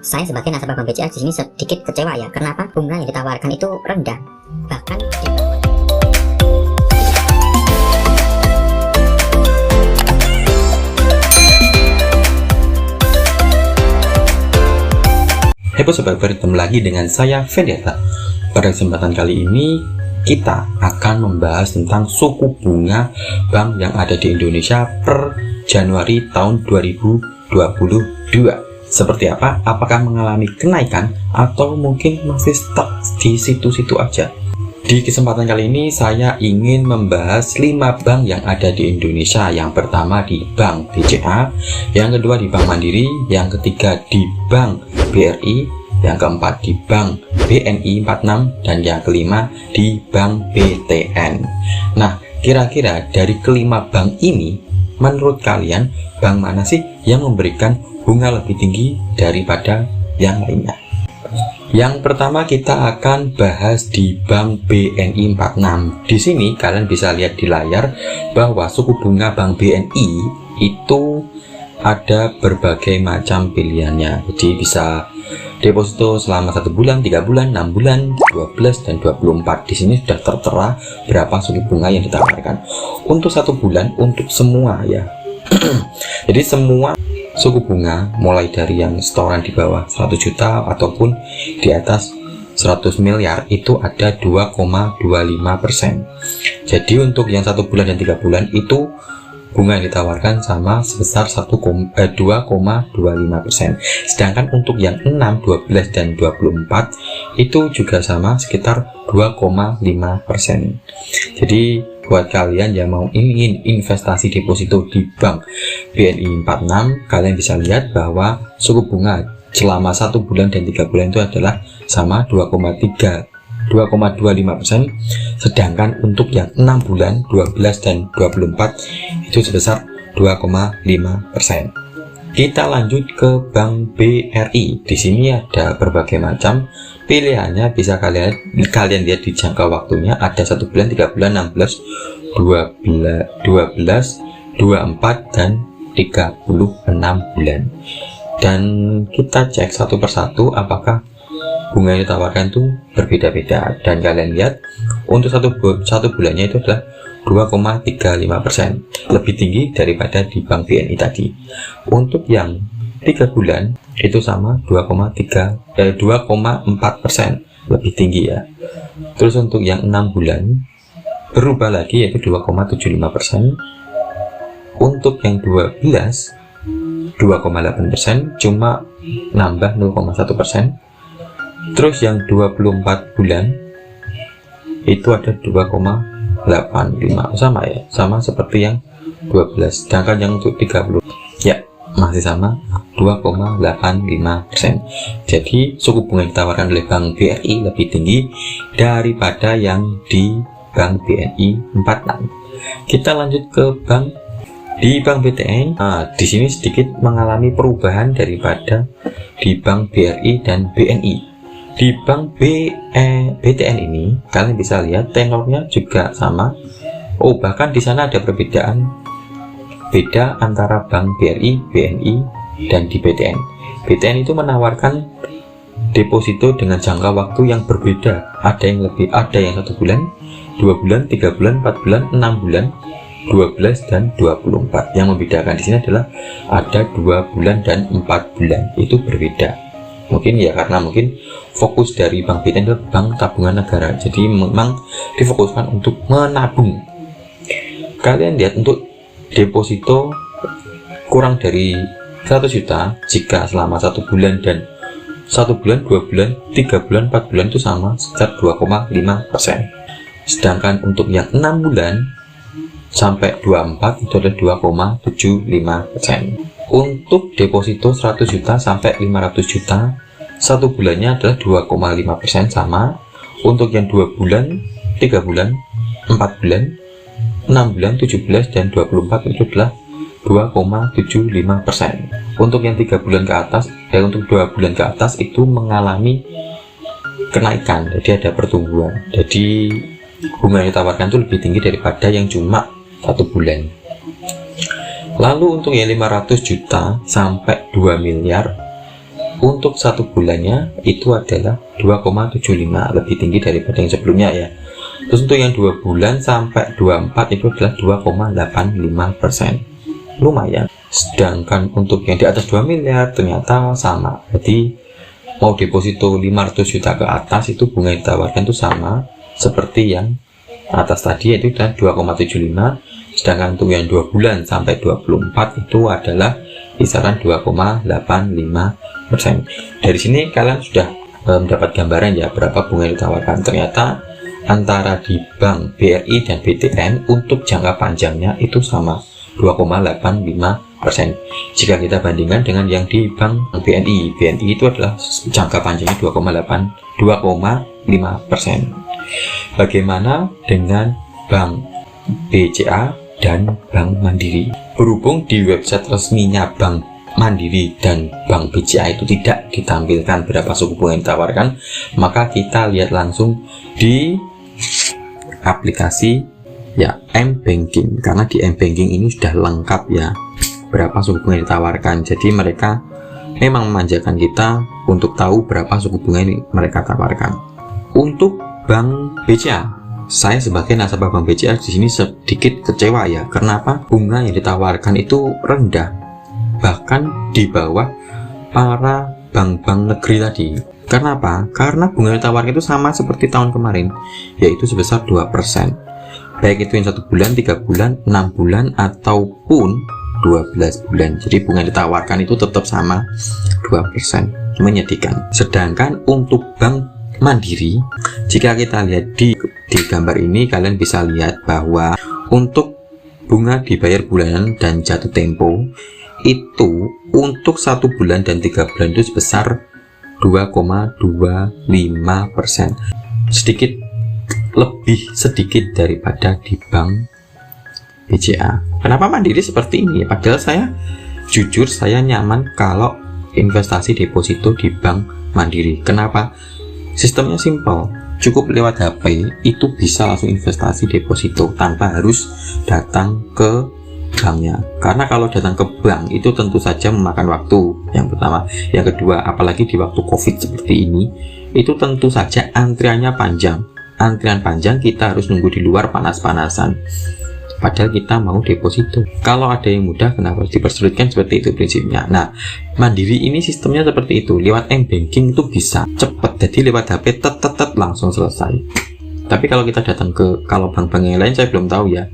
Saya sebagai nasabah Bank BCA di sini sedikit kecewa ya. Kenapa bunga yang ditawarkan itu rendah? Bahkan Halo sobat, bertemu lagi dengan saya Vendetta. Pada kesempatan kali ini kita akan membahas tentang suku bunga bank yang ada di Indonesia per Januari tahun 2022. Seperti apa? Apakah mengalami kenaikan atau mungkin masih stuck di situ-situ aja? Di kesempatan kali ini saya ingin membahas 5 bank yang ada di Indonesia. Yang pertama di Bank BCA, yang kedua di Bank Mandiri, yang ketiga di Bank BRI, yang keempat di Bank BNI 46, dan yang kelima di Bank BTN. Nah, kira-kira dari kelima bank ini, menurut kalian bank mana sih yang memberikan bunga lebih tinggi daripada yang lainnya? Yang pertama kita akan bahas di Bank BNI 46. Di sini kalian bisa lihat di layar bahwa suku bunga Bank BNI itu ada berbagai macam pilihannya. Jadi bisa deposito selama 1 bulan, 3 bulan, 6 bulan, 12, dan 24. Di sini sudah tertera berapa suku bunga yang ditawarkan. Untuk 1 bulan, untuk semua ya. Jadi semua suku bunga mulai dari yang setoran di bawah 100 juta ataupun di atas 100 miliar itu ada 2,25%. Jadi untuk yang 1 bulan dan 3 bulan itu bunga yang ditawarkan sama sebesar 2,25%. Sedangkan untuk yang 6, 12, dan 24 itu juga sama sekitar 2,5%. Jadi buat kalian yang mau ingin investasi deposito di Bank BNI 46, kalian bisa lihat bahwa suku bunga selama 1 bulan dan 3 bulan itu adalah sama 2,25%, sedangkan untuk yang 6 bulan, 12, dan 24 itu sebesar 2,5%. Kita lanjut ke Bank BRI. Di sini ada berbagai macam pilihannya, bisa kalian lihat di jangka waktunya, ada 1 bulan, 3 bulan, 16, 12, 24, dan 36 bulan. Dan kita cek satu persatu apakah bunga yang ditawarkan itu berbeda-beda. Dan kalian lihat untuk satu bulannya itu adalah 2,35%, lebih tinggi daripada di Bank BNI tadi. Untuk yang 3 bulan itu sama 2,4%, lebih tinggi ya. Terus untuk yang 6 bulan berubah lagi yaitu 2,75%. Untuk yang 12 2,8%, cuma nambah 0,1%. Terus yang 24 bulan itu ada 2,85, sama ya, sama seperti yang 12. Sedangkan yang untuk 30 ya masih sama 2,85%. Jadi suku bunga yang ditawarkan oleh Bank BRI lebih tinggi daripada yang di Bank BNI 46. Kita lanjut ke di Bank BTN. Nah, di sini sedikit mengalami perubahan daripada di Bank BRI dan BNI. Di Bank BTN ini kalian bisa lihat tenornya juga sama. Oh, bahkan di sana ada perbedaan beda antara Bank BRI, BNI, dan di BTN. BTN itu menawarkan deposito dengan jangka waktu yang berbeda. Ada yang 1 bulan, 2 bulan, 3 bulan, 4 bulan, 6 bulan, 12, dan 24. Yang membedakan di sini adalah ada 2 bulan dan 4 bulan. Itu berbeda. Mungkin ya karena mungkin fokus dari Bank BTN adalah bank tabungan negara, jadi memang difokuskan untuk menabung. Kalian lihat untuk deposito kurang dari 100 juta jika selama 1 bulan dan 1 bulan, 2 bulan, 3 bulan, 4 bulan itu sama sekitar 2,5%. Sedangkan untuk yang 6 bulan sampai 24 itu adalah 2,75%. Untuk deposito 100 juta sampai 500 juta 1 bulannya adalah 2,5% sama. Untuk yang 2 bulan, 3 bulan, 4 bulan, 6 bulan, 17, dan 24 itu adalah 2,75%. Untuk yang 3 bulan ke atas untuk 2 bulan ke atas itu mengalami kenaikan, jadi ada pertumbuhan. Jadi bunga yang ditawarkan itu lebih tinggi daripada yang cuma 1 bulan. Lalu untuk yang 500 juta sampai 2 miliar untuk 1 bulannya itu adalah 2,75, lebih tinggi daripada yang sebelumnya ya. Terus untuk yang 2 bulan sampai 24 itu adalah 2,85%, lumayan. Sedangkan untuk yang di atas 2 miliar ternyata sama, jadi mau deposito 500 juta ke atas itu bunga yang ditawarkan itu sama seperti yang atas tadi, yaitu adalah 2,75. Sedangkan untuk yang 2 bulan sampai 24 itu adalah kisaran 2,85%. Dari sini kalian sudah mendapat gambaran ya berapa bunga yang ditawarkan. Ternyata antara di bank BRI dan BTN untuk jangka panjangnya itu sama, 2,85%. Jika kita bandingkan dengan yang di bank BNI itu adalah jangka panjangnya 2,5%. Bagaimana dengan bank BCA dan Bank Mandiri? Berhubung di website resminya Bank Mandiri dan Bank BCA itu tidak ditampilkan berapa suku bunga yang ditawarkan, maka kita lihat langsung di aplikasi ya M-Banking, karena di M-Banking ini sudah lengkap ya berapa suku bunga yang ditawarkan. Jadi mereka memang memanjakan kita untuk tahu berapa suku bunga ini mereka tawarkan. Untuk Bank BCA, saya sebagai nasabah Bank BCA di sini sedikit kecewa ya. Kenapa? Bunga yang ditawarkan itu rendah, bahkan di bawah para bank-bank negeri tadi. Kenapa? Karena bunga yang ditawarkan itu sama seperti tahun kemarin, yaitu sebesar 2%. Baik itu yang 1 bulan, 3 bulan, 6 bulan, ataupun 12 bulan. Jadi bunga yang ditawarkan itu tetap sama 2%. Menyedihkan. Sedangkan untuk Bank Mandiri, jika kita lihat di gambar ini, kalian bisa lihat bahwa untuk bunga dibayar bulanan dan jatuh tempo itu untuk 1 bulan dan 3 bulan itu sebesar 2,25%, sedikit lebih sedikit daripada di Bank BCA. Kenapa Mandiri seperti ini? Padahal saya jujur saya nyaman kalau investasi deposito di Bank Mandiri. Kenapa? Sistemnya simpel, cukup lewat HP itu bisa langsung investasi deposito tanpa harus datang ke banknya. Karena kalau datang ke bank itu tentu saja memakan waktu, yang pertama. Yang kedua, apalagi di waktu COVID seperti ini, itu tentu saja antriannya panjang. Antrian panjang, kita harus nunggu di luar panas-panasan. Padahal kita mau deposito. Kalau ada yang mudah, kenapa harus dipersulitkan? Seperti itu prinsipnya. Nah, Mandiri ini sistemnya seperti itu. Lewat M-Banking itu bisa cepat. Jadi lewat HP tet langsung selesai. Tapi kalau kita datang ke, kalau bank-bank yang lain saya belum tahu ya.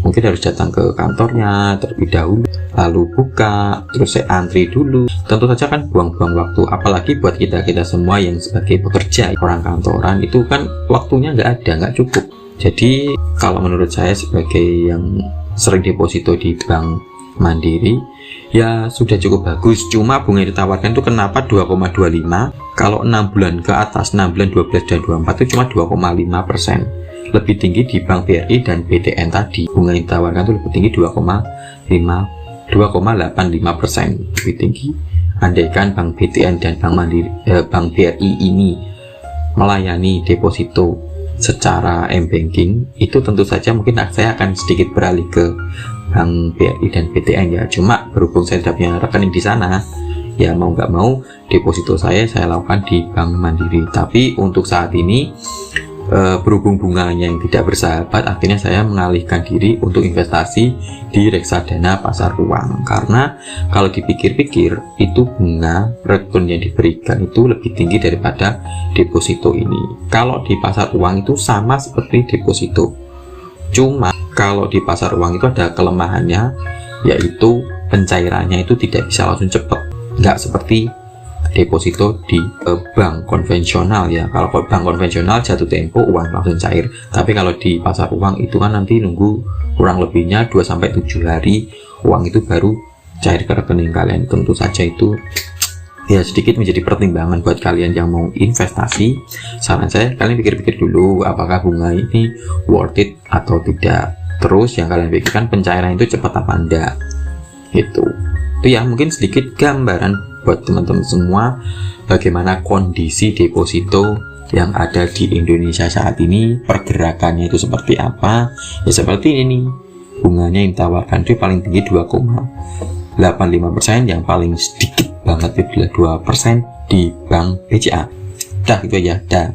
Mungkin harus datang ke kantornya terlebih dahulu, lalu buka, terus saya antri dulu. Tentu saja kan buang-buang waktu. Apalagi buat kita semua yang sebagai pekerja, orang kantoran, itu kan waktunya nggak cukup. Jadi kalau menurut saya sebagai yang sering deposito di Bank Mandiri, ya sudah cukup bagus. Cuma bunga yang ditawarkan itu kenapa 2,25? Kalau 6 bulan ke atas, 6 bulan, 12 dan 24 itu cuma 2,5%. Lebih tinggi di Bank BRI dan BTN tadi. Bunga yang ditawarkan itu lebih tinggi 2,85%, lebih tinggi. Andaikan Bank BTN dan Bank BRI ini melayani deposito secara M-Banking, itu tentu saja mungkin saya akan sedikit beralih ke Bank BRI dan BTN ya. Cuma berhubung saya tidak punya rekening di sana, ya mau nggak mau deposito saya lakukan di Bank Mandiri. Tapi untuk saat ini berhubung bunganya yang tidak bersahabat, akhirnya saya mengalihkan diri untuk investasi di reksadana pasar uang. Karena kalau dipikir-pikir itu bunga return yang diberikan itu lebih tinggi daripada deposito ini. Kalau di pasar uang itu sama seperti deposito, cuma kalau di pasar uang itu ada kelemahannya, yaitu pencairannya itu tidak bisa langsung cepat, nggak seperti deposito di bank konvensional ya. Kalau bank konvensional jatuh tempo uang langsung cair, tapi kalau di pasar uang itu kan nanti nunggu kurang lebihnya 2-7 hari uang itu baru cair ke rekening kalian. Tentu saja itu ya sedikit menjadi pertimbangan buat kalian yang mau investasi. Saran saya, kalian pikir-pikir dulu apakah bunga ini worth it atau tidak. Terus yang kalian pikirkan pencairan itu cepat apa enggak gitu. Itu ya mungkin sedikit gambaran buat teman-teman semua bagaimana kondisi deposito yang ada di Indonesia saat ini, pergerakannya itu seperti apa. Ya seperti ini nih, bunganya yang ditawarkan itu paling tinggi 2,85%, 85%, yang paling sedikit banget itu adalah 2% di Bank BCA. Dah, gitu aja. Dah.